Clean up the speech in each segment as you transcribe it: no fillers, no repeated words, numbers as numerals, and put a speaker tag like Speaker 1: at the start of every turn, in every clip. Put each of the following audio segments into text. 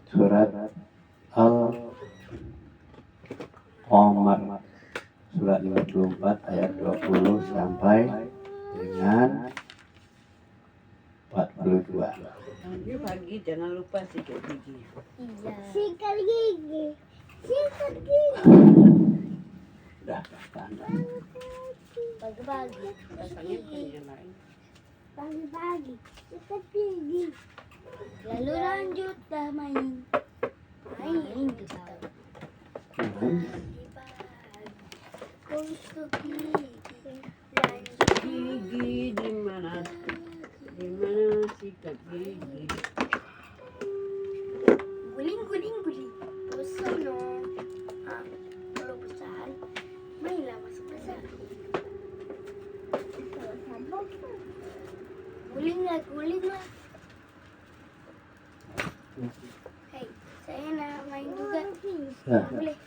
Speaker 1: surat Al-Qamar surat 54 ayat 20 sampai dengan 42.
Speaker 2: Lanjut pagi jangan lupa sikat gigi.
Speaker 3: Iya. Sikat gigi. Sikat gigi.
Speaker 1: Udah, tanda.
Speaker 3: Pagi-pagi.
Speaker 2: Rasanya punya lain.
Speaker 3: Pagi-pagi. Sikat gigi. Lalu lanjut dah main. Main kita. Gosok gigi. Lanjut
Speaker 2: Gigi di mana? Di mana sikat gigi?
Speaker 3: guling guling guling. Bosan no. Ah, kalau besar mainlah masuk besar. Guling lah. Hei, saya nak main juga.
Speaker 1: Nah,
Speaker 3: Boleh?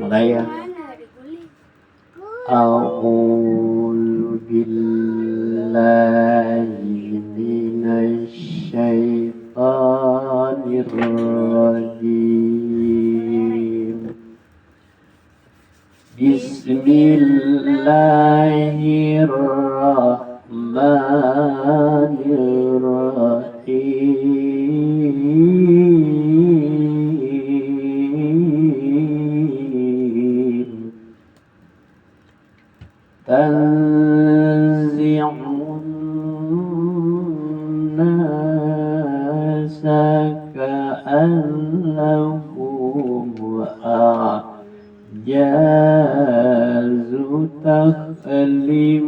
Speaker 1: mulai ya.
Speaker 3: Mana ada guling?
Speaker 1: A'udzu billahi minasy syaithanir rajim. Bismillahirrahmanirrahim. Tanzi'un nasa ka'annahum a'jazu takhlim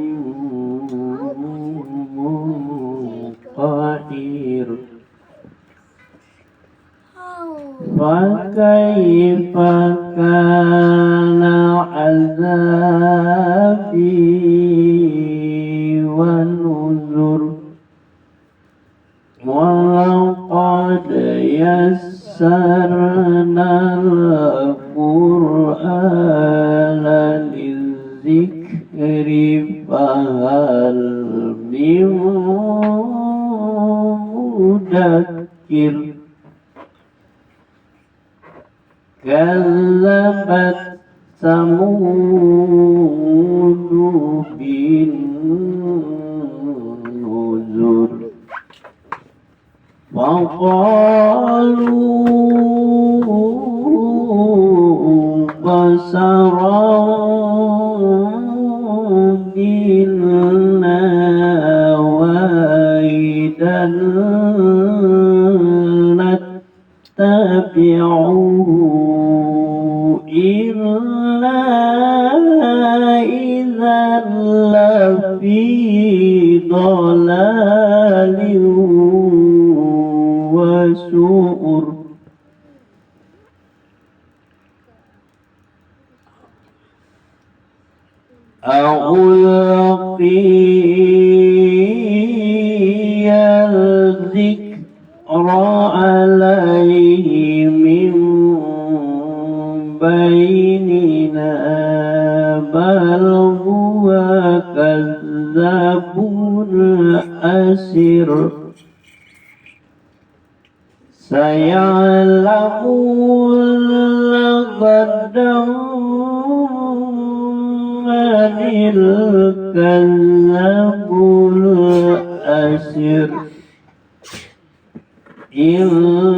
Speaker 1: munqair. فكيف كان عذابي ونذر ولقد يسرنا القرآن للذكر فهل من مدكر كذبت ثمود بالنذر وقالوا بشرا منا واحدا نتبعه إلا إذا لفي ضلال وسعر. ألقي الذكر عليه من بيننا بل هو كذاب أشر. سيعلمون غدا من الكذاب الأشر. إنا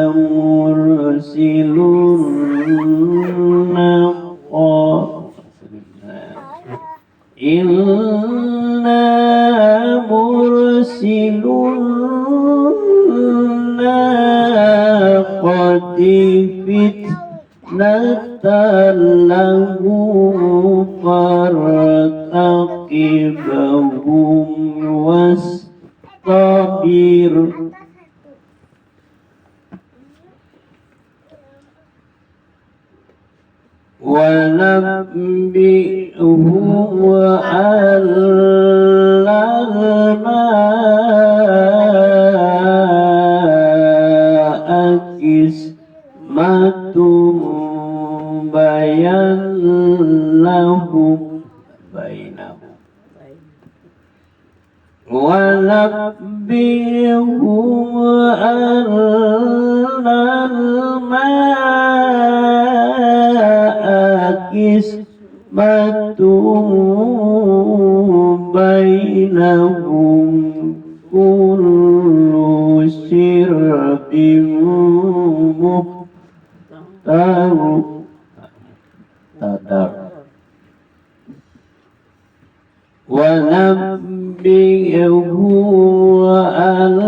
Speaker 1: مرسل الناقة فتنة لهم فارتقبهم واصطبر. ونبئهم أن الماء قسمة بينهم ونبئهم أن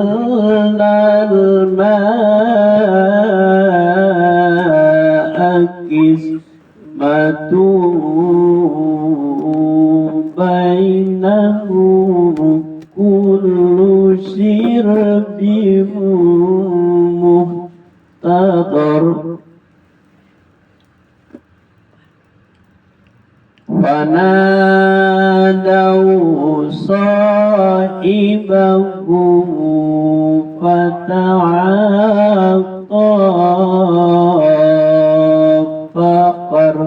Speaker 1: anzalna al-ma'a qismatu bainahum kullu shirbin muhtadar fanadaw sahibahum fata'aqa faqar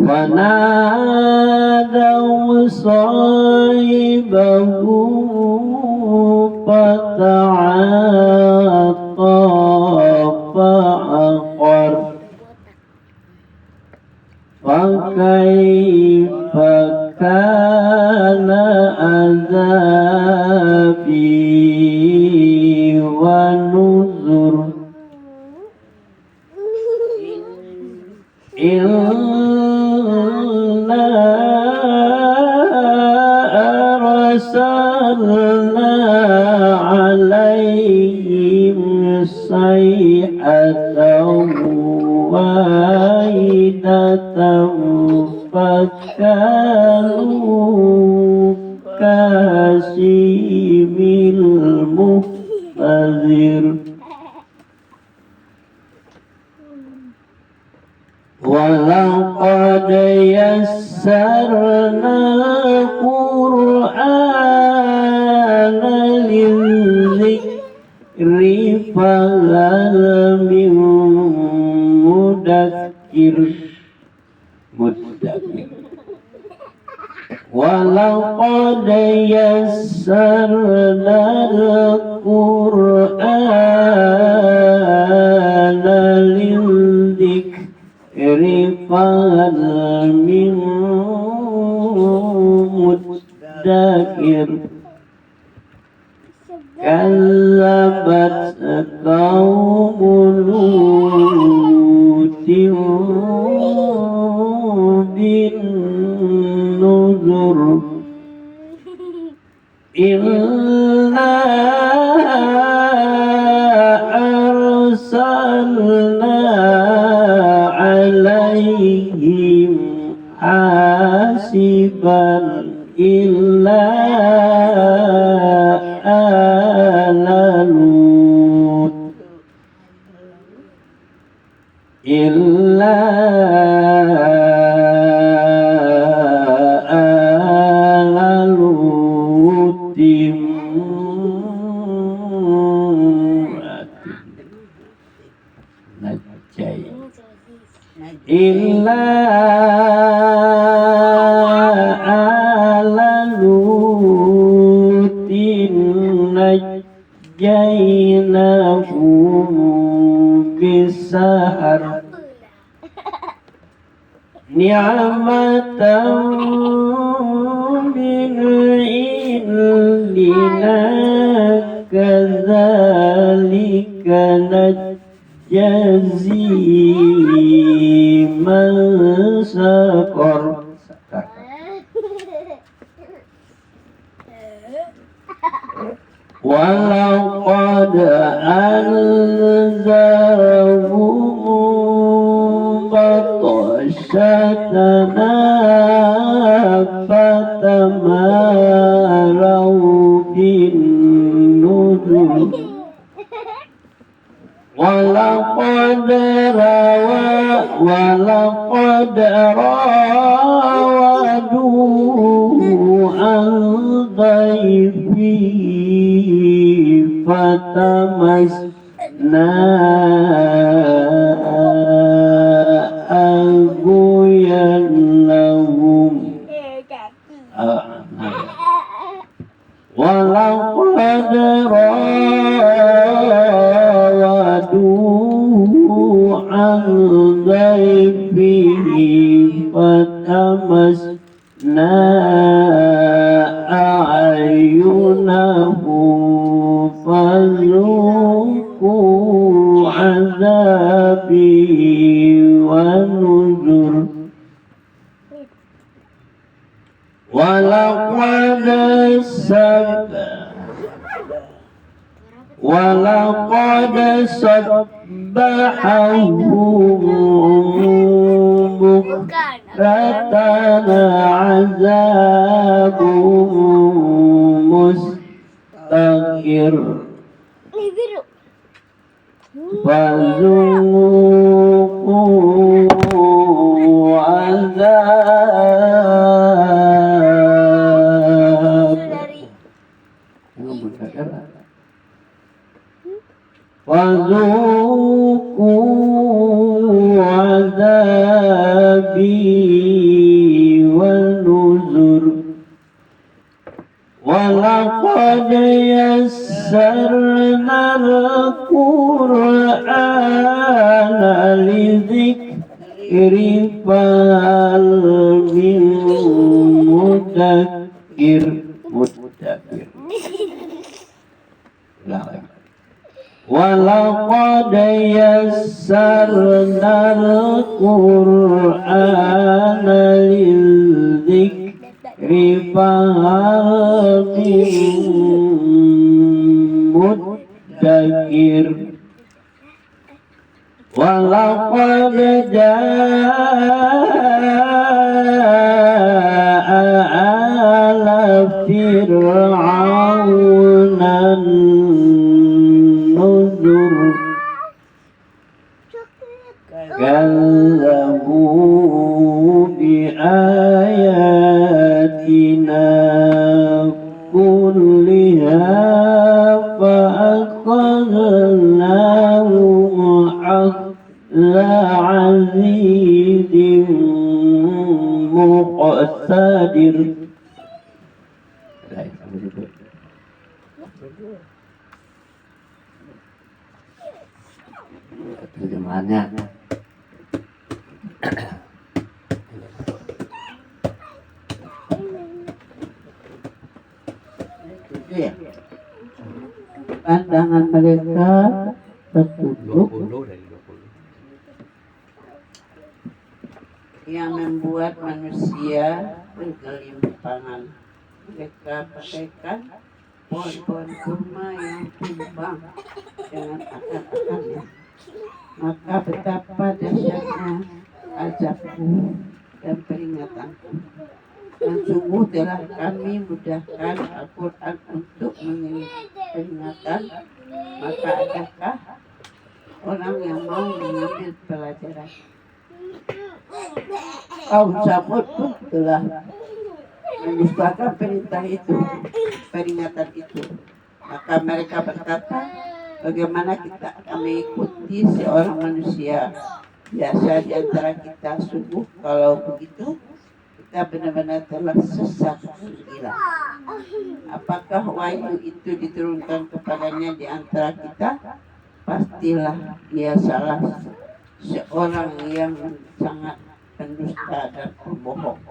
Speaker 1: fanadaw sahibahum fata'aqa faqar fakaifa kana azabi wa nuzur inna arsalna alaihim sayhatan wahidatan fakanu kasimil muhtazir walaqad yassarna al-Qur'ana lizikri fahal min mudakkir walaqad yassarna al-Qur'ana lizikri fahal min mudakkir kazzabat qaumul lutin bin nuzur inna arsalna alaihim hasiban illa ala Lut illa ala Lutim najjai illa ala Lutin najjainahum bisahar ni'matan min indina kadzalika najzi man syakar walaqad anzarahum batashatana fatamaraw bin nuzur walaqad rawadu an dhaifi fatamasna aguyan lahum walaqad rawadu an dhaifihi fatamasna a'yunahum fazuqu azabi wa nuzur walaqad ولقد صبحهم
Speaker 3: Bukan.
Speaker 1: بكرة عذاب مستقر
Speaker 3: Ini biru.
Speaker 1: فذوقوا عذاب
Speaker 3: Dari
Speaker 1: وذوقوا عذابي ونذر ولقد يسرنا القرآن للذكر فهل من مدكر ولقد يسرنا القرآن للذكر فهل من مدكر ولقد جاء آل فرعون النذر كذبوا بآياتنا كلها فأخذناهم أخذ عزيز مقتدر. Terjemahannya pandangan mereka tertutup yang membuat manusia bergelimpangan. Mereka bagaikan pohon-pohon kurma yang tumbang dengan akar-akarnya. Maka betapa dahsyatnya azabku dan peringatanku. Dan sungguh telah kami mudahkan Al-Quran untuk mengirim peringatan. Maka adakah orang yang mau mengambil pelajaran? Kaum Samud pun telah mendustakan perintah itu, peringatan itu. Maka mereka berkata, bagaimana kita akan mengikuti seorang manusia biasa di antara kita? Sungguh kalau begitu kita benar-benar telah sesat gila. Apakah wahyu itu diturunkan kepadanya di antara kita? Pastilah dia salah seorang yang sangat pendusta dan pembohong.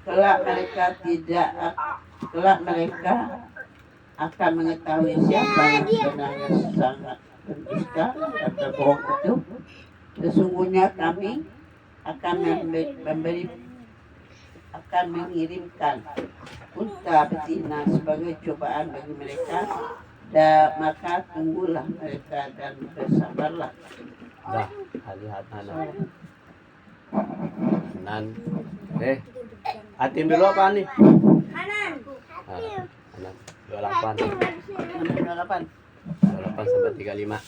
Speaker 1: Kelak mereka akan mengetahui siapa yang sebenarnya sangat pendusta dan berbohong itu. Sesungguhnya kami akan mengirimkan unta betina sebagai cobaan bagi mereka, dan maka tunggulah mereka dan bersabarlah.
Speaker 4: Dah, lihat anak. Nan, atim dulu apa nih?
Speaker 3: kanan.
Speaker 4: Anak 28. 28 sampai 35.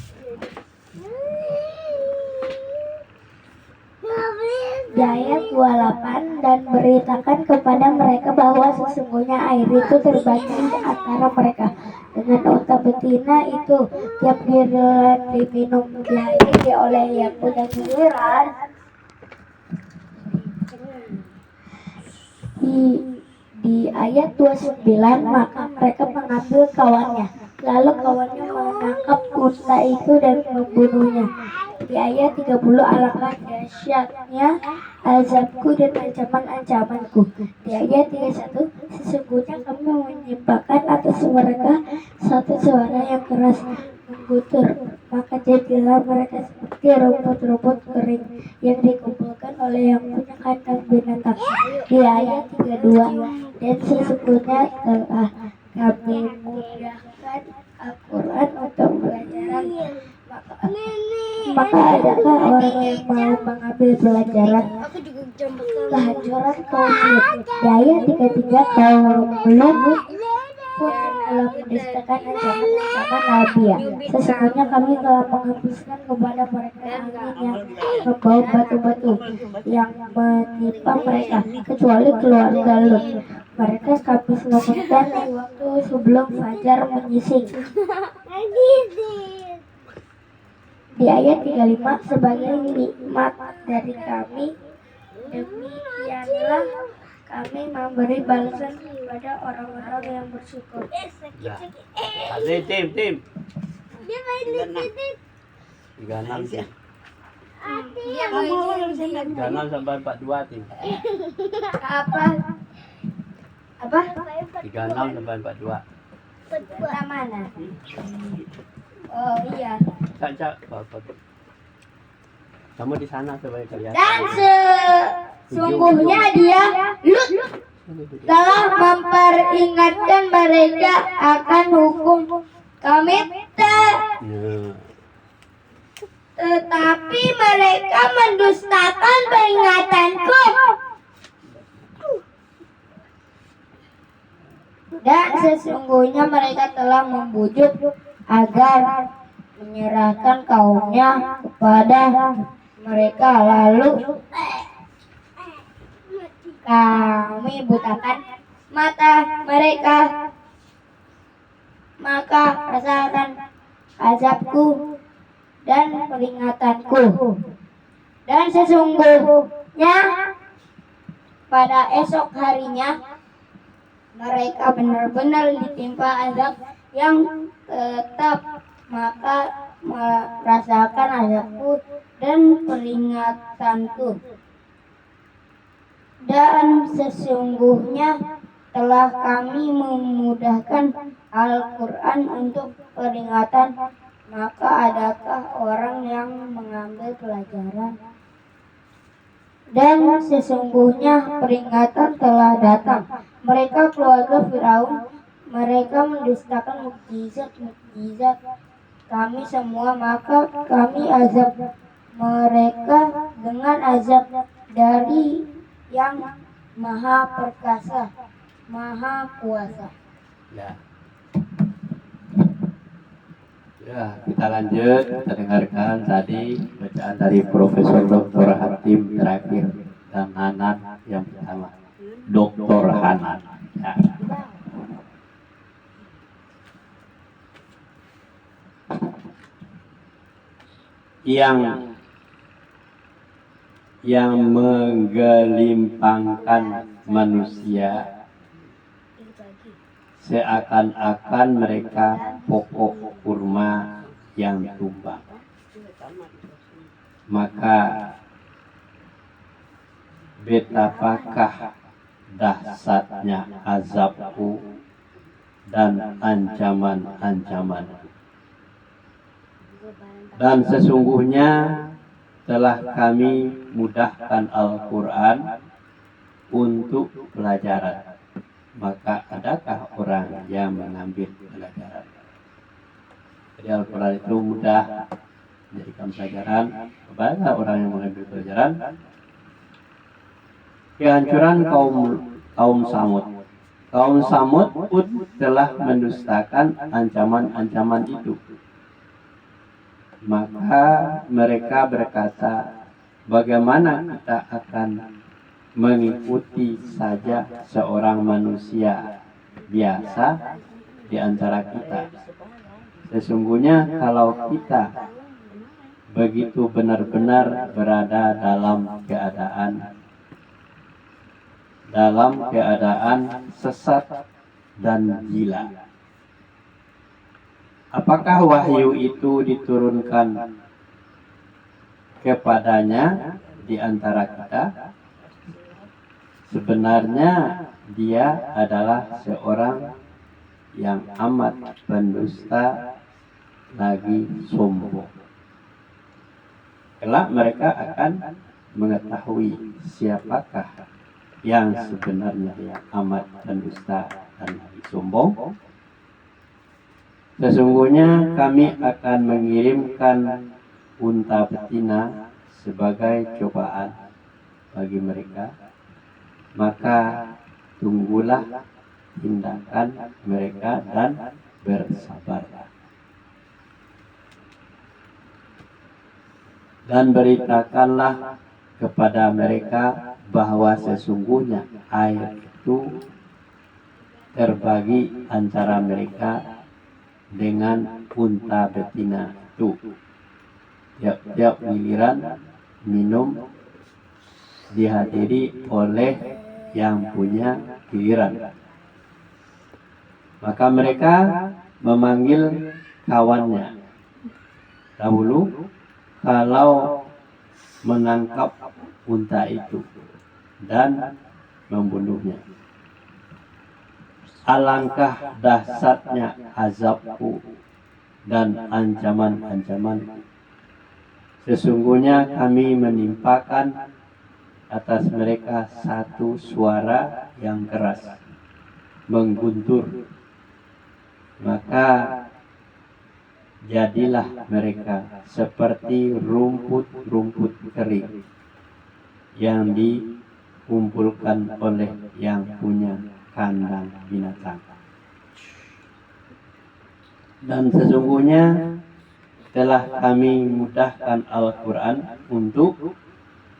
Speaker 5: Di ayat 28, dan beritakan kepada mereka bahwa sesungguhnya air itu terbagi di antara mereka dengan unta betina itu. Tiap giliran diminum lagi oleh yang punya giliran. Di ayat 29, maka mereka mengambil kawannya. Lalu kawannya menangkap unta itu dan membunuhnya. Di ayat 30, alangkah dahsyatnya azabku dan ancaman-ancamanku. Di ayat 31, sesungguhnya kami menyimpangkan atas mereka satu suara yang keras menggutur, maka jadilah mereka seperti rumput-rumput kering yang dikumpulkan oleh yang punya kandang binatang. Di ayat 32, dan sesungguhnya telah kami mudahkan Al-Quran untuk pelajaran, maka adakah orang yang mau mengambil pelajaran?
Speaker 3: Aku juga jambak kamu.
Speaker 5: Kehancuran kaum Lut. Di ayat 33, kaum Lut pun telah mendustakan ancaman Nabi ya. Sesungguhnya kami telah menghapuskan kepada mereka angin yang membawa batu-batu yang menimpa mereka, kecuali keluarga Lut. Mereka kami selamatkan di waktu sebelum fajar menyising. Di ayat 35, sebagai nikmat dari kami, demikianlah kami memberi balasan kepada orang-orang yang bersyukur.
Speaker 4: Ya. Asli tim.
Speaker 3: Dia main di sini.
Speaker 4: 36 tim.
Speaker 3: Dia main di sini.
Speaker 4: 36 sampai 42 tim.
Speaker 5: Apa?
Speaker 4: 36 sampai 42.
Speaker 5: Kita mana? Oh iya.
Speaker 4: Cak. Kamu di sana supaya kelihatan.
Speaker 5: Dan sesungguhnya dia Lut telah memperingatkan mereka akan hukum kami, tetapi mereka mendustakan peringatanku. Dan sesungguhnya mereka telah membujuk agar menyerahkan kaumnya kepada mereka, lalu kami butakan mata mereka, maka rasakan azabku dan peringatanku. Dan sesungguhnya pada esok harinya mereka benar-benar ditimpa azab yang tetap, maka merasakan azabku dan peringatanku. Dan sesungguhnya telah kami memudahkan Al-Quran untuk peringatan, maka adakah orang yang mengambil pelajaran? Dan sesungguhnya peringatan telah datang. Mereka keluarga Firaun, mereka mendustakan mukjizat kami semua, maka kami azab mereka dengan azab dari yang maha perkasa, maha kuasa.
Speaker 4: Ya, kita lanjut. Kita dengarkan tadi bacaan dari Profesor Dr. Hatim terakhir dan Hanan yang pertama. Dr. Hanan. Ya. Yang menggelimpangkan manusia seakan-akan mereka pokok kurma yang tumbang. Maka betapakah dahsyatnya azabku dan ancaman-ancamanku. Dan sesungguhnya telah kami mudahkan Al-Quran untuk pelajaran. Maka adakah orang yang mengambil pelajaran? Jadi Al-Quran itu mudah menjadikan pelajaran kepada orang yang mengambil pelajaran. Kehancuran kaum Samud. Kaum Samud pun telah mendustakan ancaman-ancaman itu. Maka mereka berkata, bagaimana kita akan mengikuti saja seorang manusia biasa di antara kita. Sesungguhnya kalau kita begitu benar-benar berada dalam keadaan sesat dan gila. Apakah wahyu itu diturunkan kepadanya di antara kita? Sebenarnya dia adalah seorang yang amat pendusta lagi sombong. Kelak mereka akan mengetahui siapakah yang sebenarnya yang amat dan dusta dan sombong, sesungguhnya kami akan mengirimkan unta betina sebagai cobaan bagi mereka, maka tunggulah tindakan mereka dan bersabarlah. Dan beritakanlah kepada mereka bahwa sesungguhnya air itu terbagi antara mereka dengan unta betina itu. Tiap-tiap giliran minum dihadiri oleh yang punya giliran. Maka mereka memanggil kawannya. Dahulu kalau menangkap unta itu dan membunuhnya, alangkah dahsyatnya azabku dan ancaman-ancaman. Sesungguhnya kami menimpakan atas mereka satu suara yang keras, mengguntur. Maka jadilah mereka seperti rumput-rumput kering yang dikumpulkan oleh yang punya kandang binatang. Dan sesungguhnya telah kami mudahkan Al-Quran untuk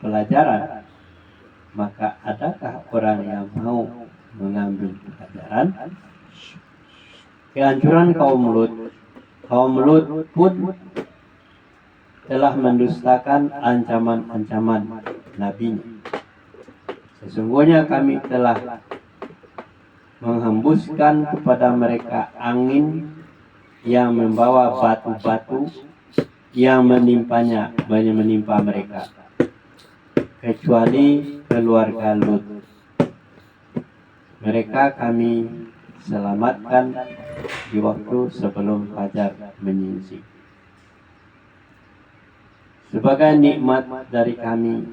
Speaker 4: pelajaran. Maka adakah orang yang mau mengambil pelajaran? Kehancuran kaum Lut. Kaum Lut pun telah mendustakan ancaman-ancaman nabinya. Sesungguhnya kami telah menghembuskan kepada mereka angin yang membawa batu-batu yang menimpa mereka, kecuali keluarga Lut. Mereka kami selamatkan di waktu sebelum fajar menyingsing. Sebagai nikmat dari kami,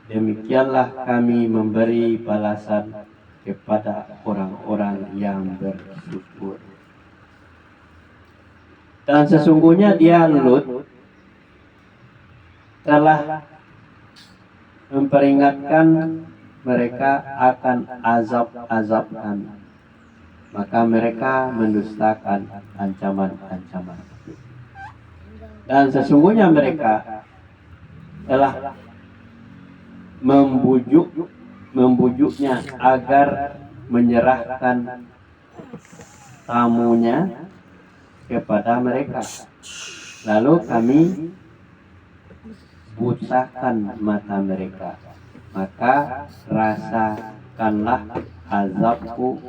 Speaker 4: demikianlah kami memberi balasan kepada orang-orang yang bersyukur. Dan sesungguhnya dia Lut telah memperingatkan mereka akan azab kami. Maka mereka mendustakan ancaman-ancaman. Dan sesungguhnya mereka telah membujuknya agar menyerahkan tamunya kepada mereka. Lalu kami butakan mata mereka. Maka rasakanlah azabku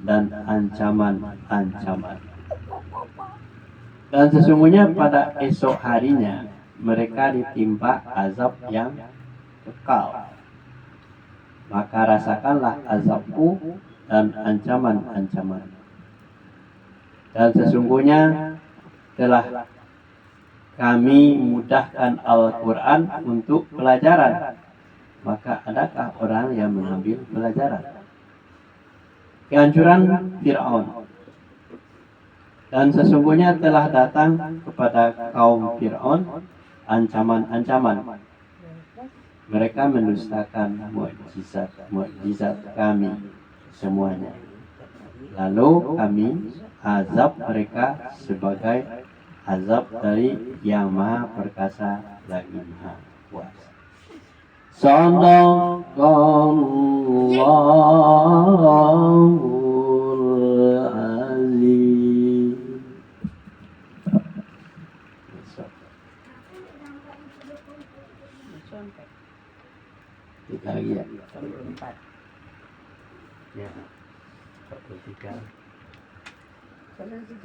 Speaker 4: dan ancaman-ancaman. Dan sesungguhnya pada esok harinya mereka ditimpa azab yang kekal. Maka rasakanlah azabku dan ancaman-ancaman. Dan sesungguhnya telah kami mudahkan Al-Quran untuk pelajaran. Maka adakah orang yang mengambil pelajaran? Kehancuran Fir'aun. Dan sesungguhnya telah datang kepada kaum Fir'aun ancaman-ancaman. Mereka mendustakan mukjizat kami semuanya. Lalu kami azab mereka sebagai azab dari yang Maha Perkasa lagi Maha Kuasa. Sadaqallahul azim. Tiga lagi ya.
Speaker 2: 4.
Speaker 4: Ya. 43.